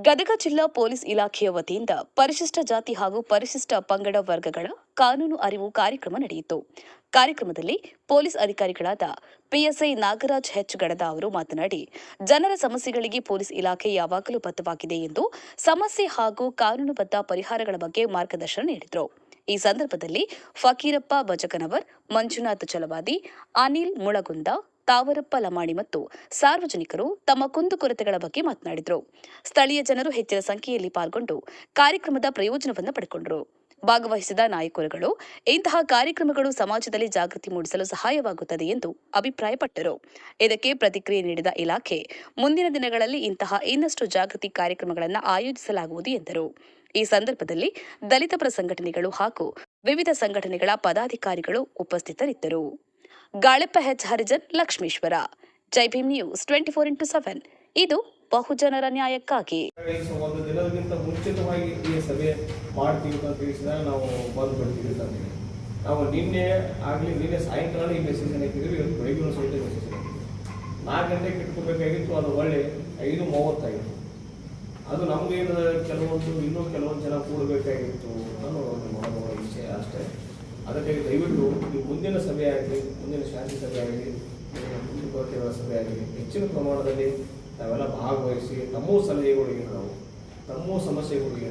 ಗದಗ ಜಿಲ್ಲಾ ಪೊಲೀಸ್ ಇಲಾಖೆಯ ವತಿಯಿಂದ ಪರಿಶಿಷ್ಟ ಜಾತಿ ಹಾಗೂ ಪರಿಶಿಷ್ಟ ಪಂಗಡ ವರ್ಗಗಳ ಕಾನೂನು ಅರಿವು ಕಾರ್ಯಕ್ರಮ ನಡೆಯಿತು. ಕಾರ್ಯಕ್ರಮದಲ್ಲಿ ಪೊಲೀಸ್ ಅಧಿಕಾರಿಗಳಾದ ಪಿಎಸ್ಐ ನಾಗರಾಜ್ ಹೆಚ್ ಗಡದ ಅವರು ಮಾತನಾಡಿ, ಜನರ ಸಮಸ್ಯೆಗಳಿಗೆ ಪೊಲೀಸ್ ಇಲಾಖೆ ಯಾವಾಗಲೂ ಬದ್ಧವಾಗಿದೆ ಎಂದು ಸಮಸ್ಯೆ ಹಾಗೂ ಕಾನೂನುಬದ್ಧ ಪರಿಹಾರಗಳ ಬಗ್ಗೆ ಮಾರ್ಗದರ್ಶನ ನೀಡಿದರು. ಈ ಸಂದರ್ಭದಲ್ಲಿ ಫಕೀರಪ್ಪ ಬಜಕನವರ್, ಮಂಜುನಾಥ್ ಚಲವಾದಿ, ಅನಿಲ್ ಮುಳಗುಂದ, ತಾವರಪ್ಪ ಲಮಾಣಿ ಮತ್ತು ಸಾರ್ವಜನಿಕರು ತಮ್ಮ ಕುಂದುಕೊರತೆಗಳ ಬಗ್ಗೆ ಮಾತನಾಡಿದರು. ಸ್ಥಳೀಯ ಜನರು ಹೆಚ್ಚಿನ ಸಂಖ್ಯೆಯಲ್ಲಿ ಪಾಲ್ಗೊಂಡು ಕಾರ್ಯಕ್ರಮದ ಪ್ರಯೋಜನವನ್ನು ಪಡೆಕೊಂಡರು. ಭಾಗವಹಿಸಿದ ನಾಯಕರುಗಳು ಇಂತಹ ಕಾರ್ಯಕ್ರಮಗಳು ಸಮಾಜದಲ್ಲಿ ಜಾಗೃತಿ ಮೂಡಿಸಲು ಸಹಾಯವಾಗುತ್ತದೆ ಎಂದು ಅಭಿಪ್ರಾಯಪಟ್ಟರು. ಇದಕ್ಕೆ ಪ್ರತಿಕ್ರಿಯೆ ನೀಡಿದ ಇಲಾಖೆ, ಮುಂದಿನ ದಿನಗಳಲ್ಲಿ ಇಂತಹ ಇನ್ನಷ್ಟು ಜಾಗೃತಿ ಕಾರ್ಯಕ್ರಮಗಳನ್ನು ಆಯೋಜಿಸಲಾಗುವುದು ಎಂದರು. ಈ ಸಂದರ್ಭದಲ್ಲಿ ದಲಿತ ಪರ ಸಂಘಟನೆಗಳು ಹಾಗೂ ವಿವಿಧ ಸಂಘಟನೆಗಳ ಪದಾಧಿಕಾರಿಗಳು ಉಪಸ್ಥಿತರಿದ್ದರು. ಗಾಳೆಪ್ಪ ಹೆಚ್ ಹರಿಜನ್, ಲಕ್ಷ್ಮೀಶ್ವರ, ಜೈ ಭೀಮ್ ನ್ಯೂಸ್ 24x7. ಇದು ಬಹುಜನರ ನ್ಯಾಯಕ್ಕಾಗಿ. ಒಂದು ದಿನಕ್ಕಿಂತ ಮುಂಚಿತವಾಗಿ ಈ ಸಭೆ ಮಾಡ್ತೀವಿ ಅಂತ ತಿಳಿಸಿದಾಗ ನಾವು ಬಂದ್ಬಿಡ್ತೀವಿ ತಂದಿವಿ. ನಾವು ನಿನ್ನೆ ಸಾಯಂಕಾಲ ಈ ಮೆಸೇಜ್ ಹಾಕಿದ್ವಿ, ಇವತ್ತು ಬೆಳಗ್ಗೆ ಸಹಿತ ಮೆಸೇಜ್ ಹಾಕಿದ್ವಿ. 4 ಗಂಟೆಗೆ ಇಟ್ಕೋಬೇಕಾಗಿತ್ತು, ಅದು ಒಳ್ಳೆ 5:30 ಅದು ನಮಗೇನು ಇನ್ನೂ ಕೆಲವೊಂದು ಜನ ಕೂಡಬೇಕಾಗಿತ್ತು ಅನ್ನೋ ನಮ್ಮ ವಿಷಯ ಅಷ್ಟೇ. ಅದಕ್ಕೆ ದಯವಿಟ್ಟು ಈ ಮುಂದಿನ ಸಭೆ ಆಗಲಿ, ಮುಂದಿನ ಶಾಂತಿ ಸಭೆ ಆಗಲಿ, ಮುಂದೆ ಕೊರತೆಗಳ ಸಭೆ ಆಗಲಿ ಹೆಚ್ಚಿನ ಪ್ರಮಾಣದಲ್ಲಿ ನಾವೆಲ್ಲ ಭಾಗವಹಿಸಿ ನಮ್ಮೂ ಸಲಹೆಗಳಿಗೆ ನಮ್ಮೂ ಸಮಸ್ಯೆಗಳಿಗೆ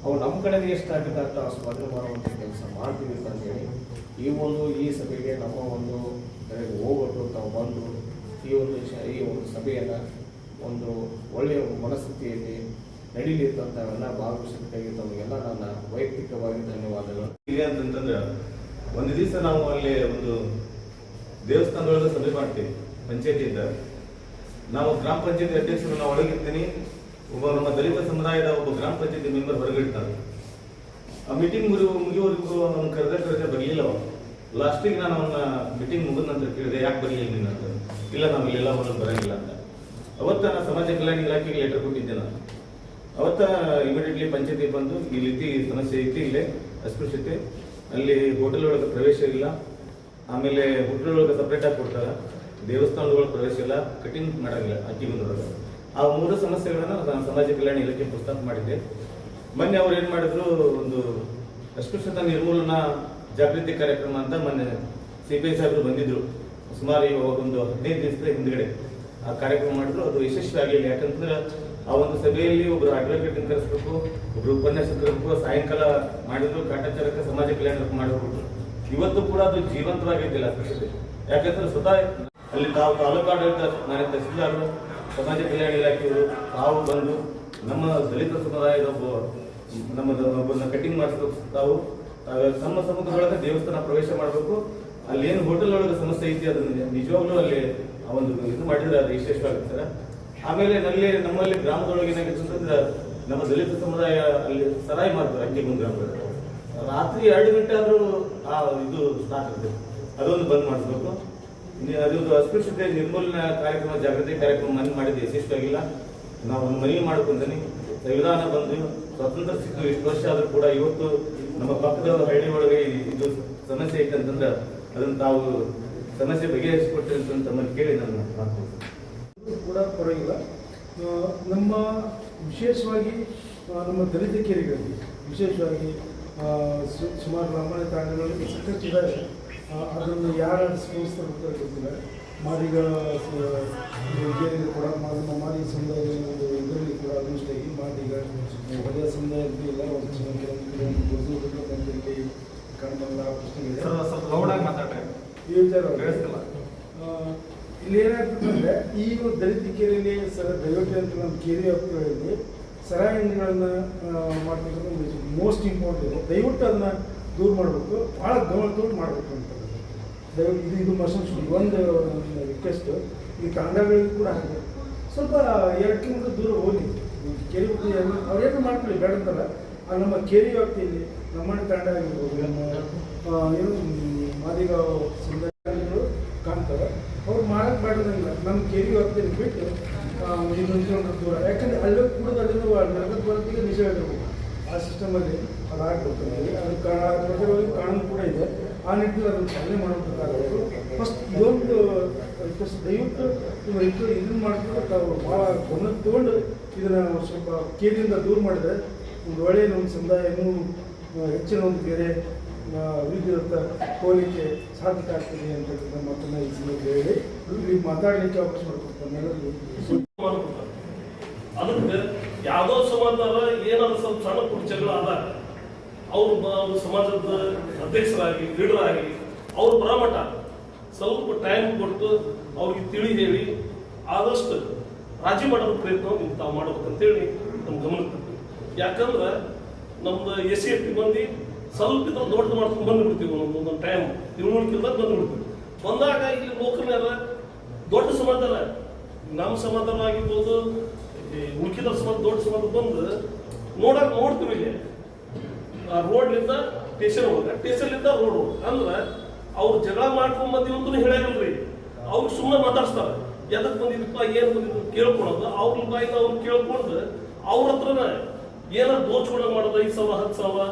ಅವು ನಮ್ಮ ಕಡೆಗೆ ಎಷ್ಟಾಗುತ್ತೆ ಅಷ್ಟು ಸ್ಪಂದನೆ ಮಾಡುವಂಥ ಕೆಲಸ ಮಾಡ್ತೀವಿ ಅಂತೇಳಿ ಈ ಸಭೆಗೆ ನಮ್ಮ ಒಂದು ಕಡೆಗೆ ಹೋಗ್ಬಿಟ್ಟು ತಾವು ಬಂದು ಈ ಒಂದು ಸಭೆಯನ್ನು ಒಂದು ಒಳ್ಳೆಯ ಮನಸ್ಥಿತಿಯಲ್ಲಿ ನಡೀಲಿ ಅಂತಾವೆಲ್ಲ ಭಾಗವಹಿಸಬೇಕಾಗಿ ತಮಗೆಲ್ಲ ನನ್ನ ವೈಯಕ್ತಿಕವಾಗಿ ಧನ್ಯವಾದಗಳು. ಇದೆ ಅಂತಂದ್ರೆ ಒಂದು ದಿವಸ ನಾವು ಅಲ್ಲಿ ಒಂದು ದೇವಸ್ಥಾನದೊಳಗೆ ಸಭೆ ಮಾಡ್ತೀವಿ ಪಂಚಾಯತಿಯಿಂದ. ನಾವು ಗ್ರಾಮ ಪಂಚಾಯತಿ ಅಧ್ಯಕ್ಷರು ನಾವು ಒಳಗಿರ್ತೀನಿ, ಒಬ್ಬ ನಮ್ಮ ದಲಿತ ಸಮುದಾಯದ ಒಬ್ಬ ಗ್ರಾಮ ಪಂಚಾಯತಿ ಮೆಂಬರ್ ಹೊರಗಿರ್ತಾರೆ. ಆ ಮೀಟಿಂಗ್ ಮುಗಿಯುವವರೆಗೂ ಅವನು ಕರೆದ್ರೆ ಬರಲಿಲ್ಲ. ಲಾಸ್ಟಿಗೆ ನಾನು ಅವನ್ನ ಮೀಟಿಂಗ್ ಮುಗಿದ ನಂತರ ಕೇಳಿದೆ, ಯಾಕೆ ಬರಲಿಲ್ಲ ನೀನು ಅಂತ. ಇಲ್ಲ, ನಾವು ಇಲ್ಲೆಲ್ಲ ಹೊರಗೆ ಬರೋಂಗಿಲ್ಲ ಅಂತ. ಅವತ್ತ ನಾನು ಸಮಾಜ ಕಲ್ಯಾಣ ಇಲಾಖೆಗೆ ಲೆಟರ್ ಕೊಟ್ಟಿದ್ದೆ. ನಾನು ಅವತ್ತ ಇಮಿಡಿಯೇಟ್ಲಿ ಪಂಚಾಯತಿ ಬಂದು ಈ ರೀತಿ ಸಮಸ್ಯೆ ಐತಿ, ಇಲ್ಲೇ ಅಸ್ಪೃಶ್ಯತೆ, ಅಲ್ಲಿ ಹೋಟೆಲ್ ಒಳಗೆ ಪ್ರವೇಶ ಇಲ್ಲ, ಆಮೇಲೆ ಹೋಟೆಲ್ ಒಳಗೆ ಸಪ್ರೇಟಾಗಿ ಕೊಡ್ತಾರೆ, ದೇವಸ್ಥಾನದೊಳಗೆ ಪ್ರವೇಶ ಇಲ್ಲ, ಕಟಿಂಗ್ ಮಾಡೋಂಗಿಲ್ಲ ಅಕ್ಕಿಗೊಂದೊಳಗೆ. ಆ 3 ಸಮಸ್ಯೆಗಳನ್ನು ನಾನು ಸಮಾಜ ಕಲ್ಯಾಣ ಇಲಾಖೆ ಪ್ರಸ್ತಾಪ ಮಾಡಿದ್ದೆ. ಮೊನ್ನೆ ಅವ್ರು ಏನು ಮಾಡಿದ್ರು, ಒಂದು ಅಸ್ಪೃಶ್ಯತಾ ನಿರ್ಮೂಲನಾ ಜಾಗೃತಿ ಕಾರ್ಯಕ್ರಮ ಅಂತ ಮೊನ್ನೆ CPI ಸಾಹೇಬರು ಬಂದಿದ್ರು. ಸುಮಾರು ಒಂದು 15 ದಿವಸದ ಹಿಂದ್ಗಡೆ ಆ ಕಾರ್ಯಕ್ರಮ ಮಾಡಿದ್ರು. ಅದು ಯಶಸ್ವಿ ಆಗಲಿಲ್ಲ. ಯಾಕಂತಂದ್ರೆ ಆ ಒಂದು ಸಭೆಯಲ್ಲಿ ಒಬ್ಬರು ಅಡ್ವೊಕೇಟ್ ಕರೆಸಬೇಕು, ಒಬ್ರು ಉಪನ್ಯಾಸಕರು ಸಾಯಂಕಾಲ ಮಾಡಿದ್ರು, ಕಾಟಾಚಾರಕ ಸಮಾಜ ಕಲ್ಯಾಣ ಮಾಡಬೇಕು. ಇವತ್ತು ಕೂಡ ಅದು ಜೀವಂತವಾಗಿದ್ದಿಲ್ಲ ಅಸ್ಪೃಶ್ಯತೆ. ಯಾಕಂದ್ರೆ ಸ್ವತಃ ಅಲ್ಲಿ ತಾವು ತಾಲೂಕಾಡಳಿತ ನಾನೇ ತಹಸೀಲ್ದಾರರು, ಸಮಾಜ ಕಲ್ಯಾಣ ಇಲಾಖೆಯವರು ತಾವು ಬಂದು ನಮ್ಮ ದಲಿತ ಸಮುದಾಯದ ಒಬ್ಬರನ್ನ ಕಟಿಂಗ್ ಮಾಡಿಸ್ಬೇಕು, ತಾವು ತಮ್ಮ ಸಮುದಾಯದೊಳಗೆ ದೇವಸ್ಥಾನ ಪ್ರವೇಶ ಮಾಡಬೇಕು, ಅಲ್ಲಿ ಏನು ಹೋಟೆಲ್ ಒಳಗೆ ಸಮಸ್ಯೆ ಐತಿ ಅದನ್ನ ನಿಜವಾಗ್ಲೂ ಅಲ್ಲಿ ಒಂದು ಇದು ಮಾಡಿದ್ರೆ ಅದು ಯಶಸ್ವಿಯಾಗುತ್ತಾರೆ. ಆಮೇಲೆ ನಮ್ಮಲ್ಲಿ ಗ್ರಾಮದೊಳಗೆ ಏನಾಗುತ್ತೆ ಅಂತಂದ್ರೆ ನಮ್ಮ ದಲಿತ ಸಮುದಾಯ ಅಲ್ಲಿ ಸರಾಯಿ ಮಾಡ್ತಾರೆ. ಅಂಕಿಗುಂದ ಗ್ರಾಮದಲ್ಲಿ ರಾತ್ರಿ 2 ಗಂಟೆ ಆದರೂ ಇದು ಸ್ಟಾರ್ಟ್ ಆಗುತ್ತೆ, ಅದೊಂದು ಬಂದ್ ಮಾಡಿಸ್ಬೇಕು. ಅದು ಅಸ್ಪೃಶ್ಯತೆ ನಿರ್ಮೂಲನಾ ಕಾರ್ಯಕ್ರಮ, ಜಾಗೃತಿ ಕಾರ್ಯಕ್ರಮ ಮನೆ ಮಾಡಿದ್ದು ಯಶಸ್ವಿಯಾಗಿಲ್ಲ. ನಾವು ಒಂದು ಮನವಿ ಮಾಡ್ಕೊಂತೀನಿ, ಸಂವಿಧಾನ ಬಂದು ಸ್ವಾತಂತ್ರ್ಯ ಸಿಕ್ಕು ಇಷ್ಟು ವರ್ಷ ಆದರೂ ಕೂಡ ಇವತ್ತು ನಮ್ಮ ಪಕ್ಕದ ಹಳ್ಳಿ ಒಳಗೆ ಇದು ಸಮಸ್ಯೆ ಐತೆ ಅಂತಂದ್ರೆ ಅದನ್ನು ತಾವು ಸಮಸ್ಯೆ ಬಗೆಹರಿಸಿಕೊಟ್ರಿ ಅಂತ ತಮ್ಮನ್ನು ಕೇಳಿ ನನ್ನ ಮಾತು ಕೂಡ ಪರವಾಗಿಲ್ಲ. ನಮ್ಮ ವಿಶೇಷವಾಗಿ ನಮ್ಮ ದಲಿತ ಕೇರಿಗಳಲ್ಲಿ ವಿಶೇಷವಾಗಿ ಸುಮಾರು ಗ್ರಾಮೀಣ ತಾಂಡಗಳಲ್ಲಿ ಸಾಕಷ್ಟಿದ್ದಾರೆ. ಅದನ್ನು ಯಾರು ಸ್ಪಂದಿಸ್ತಾರೆ ಗೊತ್ತಿಲ್ಲ. ಮಾದಿಗ ಕೇರಿಗೆ ಕೂಡ ನಮ್ಮ ಮಾದಿಗ ಸಮುದಾಯದ ಇದರಲ್ಲಿ ಕೂಡ ಅನುಷ್ಠಾಗಿ ಮಾದಿಗ ಹೊಲೆಯ ಸಮುದಾಯದಲ್ಲಿ ಎಲ್ಲ ಒಂದು ಇಲ್ಲಿ ಕಾಣಬಲ್ಲ ಪ್ರಶ್ನೆಗಳಿದೆ. ಈ ವಿಚಾರ ಇಲ್ಲಿ ಏನಾಗ್ತದೆ, ಈ ದಲಿತ ಕೇರಿಯಲ್ಲಿ ದಯವಿಟ್ಟು ಅಂತ ನಮ್ಮ ಕೇರಿ ವ್ಯಾಪ್ತಿಗಳಲ್ಲಿ ಸರಾಯಿ ಅಂಗಡಿಗಳನ್ನು ಮಾಡ್ತಕ್ಕಂಥ ಮೋಸ್ಟ್ ಇಂಪಾರ್ಟೆಂಟ್ ಇದೆ. ದಯವಿಟ್ಟು ಅದನ್ನು ದೂರ ಮಾಡಬೇಕು, ಭಾಳ ಗಮನ ಮಾಡಬೇಕು ಅಂತ ದಯವಿಟ್ಟು ಇದು ಮಸೂಸ್ ಒಂದು ರಿಕ್ವೆಸ್ಟು. ಈ ತಾಂಡಗಳಿಗೆ ಕೂಡ ಹಾಗೆ ಸ್ವಲ್ಪ 2 ಕಿಲೋಮೀಟರ್ ದೂರ ಹೋಗಿ ಕೇರಿ ಅವ್ರೇನು ಮಾಡ್ಕೊಳ್ಳಿ ಬೇಡ ಅಂತಲ್ಲ. ನಮ್ಮ ಕೇರಿ ವ್ಯಾಪ್ತಿಯಲ್ಲಿ ನಮ್ಮನೆ ತಾಂಡ ಆಗಿರ್ಬೋದು, ನಮ್ಮ ಏನು ಮಾದಿಗ ಸಮುದಾಯಗಳು ಕಾಣ್ತವೆ, ಅವ್ರು ಮಾಡೋಕ್ಕೆ ಬೇಡದಂಗಿಲ್ಲ. ನಮ್ಮ ಕೇರಿ ವ್ಯಾಪ್ತಿಯಲ್ಲಿ ಬಿಟ್ಟು 1 ಕಿಲೋಮೀಟರ್ ದೂರ, ಯಾಕಂದರೆ ಅಲ್ಲೇ ಕೂಡ ಅಲ್ಲಿಂದ ನಗರದ ಬರೋದಿಗೆ ನಿಜ ಇರಬೇಕು. ಆ ಸಿಸ್ಟಮಲ್ಲಿ ಅದು ಆಗ್ಬಿಡ್ತದೆ. ಅದು ಕಾನೂನು ಕೂಡ ಇದೆ. ಆ ನಿಟ್ಟಿನಲ್ಲಿ ಅದನ್ನು ಪಾಲನೆ ಮಾಡಬೇಕಾಗಬೇಕು. ಫಸ್ಟ್ ಇದೊಂದು ದಯವಿಟ್ಟು ಇದನ್ನು ಮಾಡ್ಕೊಂಡು ತಾವು ಭಾಳ ಗಮನ ತಗೊಂಡು ಇದನ್ನು ಸ್ವಲ್ಪ ಕೇರಿಯಿಂದ ದೂರ ಮಾಡಿದರೆ ಒಂದು ಒಳ್ಳೆಯ ನಮ್ಮ ಸಮುದಾಯ ಇನ್ನೂ ಹೆಚ್ಚಿನ ಒಂದು ಬೇರೆ ಅಭಿವೃದ್ಧಿಯತ್ತ ಹೋಗಲಿಕ್ಕೆ ಸಾಧ್ಯತೆ ಆಗ್ತದೆ ಅಂತಕ್ಕಂಥ ಮಾತನ್ನು ಈ ಸಂದರ್ಭದಲ್ಲಿ ಹೇಳಿ ಇಲ್ಲಿ ಮಾತಾಡಲಿಕ್ಕೆ ಅವಕಾಶ ಮಾಡಿಕೊಡ್ತಾರೆ ಎಲ್ಲರಿಗೂ. ಅದಕ್ಕೆ ಯಾವುದೋ ಸಮಾಜದ ಏನಾದ್ರು ಸ್ವಲ್ಪ ಸಣ್ಣ ಪುಟ್ಟ ಜಗಳ ಆದ ಅವ್ರು ಸಮಾಜದ ಅಧ್ಯಕ್ಷರಾಗಿ ಲೀಡರ್ ಆಗಿ ಅವ್ರು ಬರಮಟ ಸ್ವಲ್ಪ ಟೈಮ್ ಕೊಟ್ಟು ಅವ್ರಿಗೆ ತಿಳಿ ಹೇಳಿ ಆದಷ್ಟು ರಾಜಿ ಮಾಡೋದ್ರ ಪ್ರಯತ್ನ ತಾವು ಮಾಡ್ಬೇಕಂತೇಳಿ ನಮ್ಮ ಗಮನಕ್ಕೆ ತರ್ತೀವಿ. ಯಾಕಂದ್ರೆ ನಮ್ದು SC ಮಂದಿ ಸ್ವಲ್ಪ ಇದ್ರ ದೊಡ್ಡದು ಮಾಡ್ಕೊಂಡು ಬಂದುಬಿಡ್ತೀವಿ. ಒಂದೊಂದು ಟೈಮ್ ತಿಳುವಳಿಕೆದಾಗ ಬಂದುಬಿಡ್ತೀವಿ. ಬಂದಾಗ ಇಲ್ಲಿ ಲೋಕಲ್ನಾರ ದೊಡ್ಡ ಸಮಾಜ ನಮ್ಮ ಸಮಾಧಾನ ಆಗಿರ್ಬೋದು, ಉಳ್ಕಿದ ಸಮಾಜ ದೊಡ್ಡ ಸಮಾಜ ಬಂದು ನೋಡ್ತೀವಿ. ಇಲ್ಲಿ ರೋಡ್ಲಿಂದ ಸ್ಟೇಷನ್ ಹೋಗ, ಸ್ಟೇಷನ್ಲಿಂದ ರೋಡ್ ಹೋಗ ಅಂದ್ರೆ ಅವ್ರು ಜಗಳ ಮಾಡ್ಕೊಂಡ್ ಬಂದಿವಿ ಅಂತ ಹೇಳಂಗಿಲ್ರಿ. ಅವ್ರಿಗೆ ಸುಮ್ಮನೆ ಮಾತಾಡ್ಸ್ತಾರೆ. ಎದಕ್ ಬಂದಿದ್ದಪ್ಪ, ಏನ್ ಬಂದಿದ್ದು ಕೇಳ್ಕೊಳೋದು. ಅವ್ರ ಬಾಯಿಂದ ಅವ್ರು ಕೇಳ್ಕೊಂಡು ಅವ್ರ ಹತ್ರನ ಏನಾರು ದೋಚ್ಕೊಳಂಗ್ ಮಾಡೋದು 5,000 10,000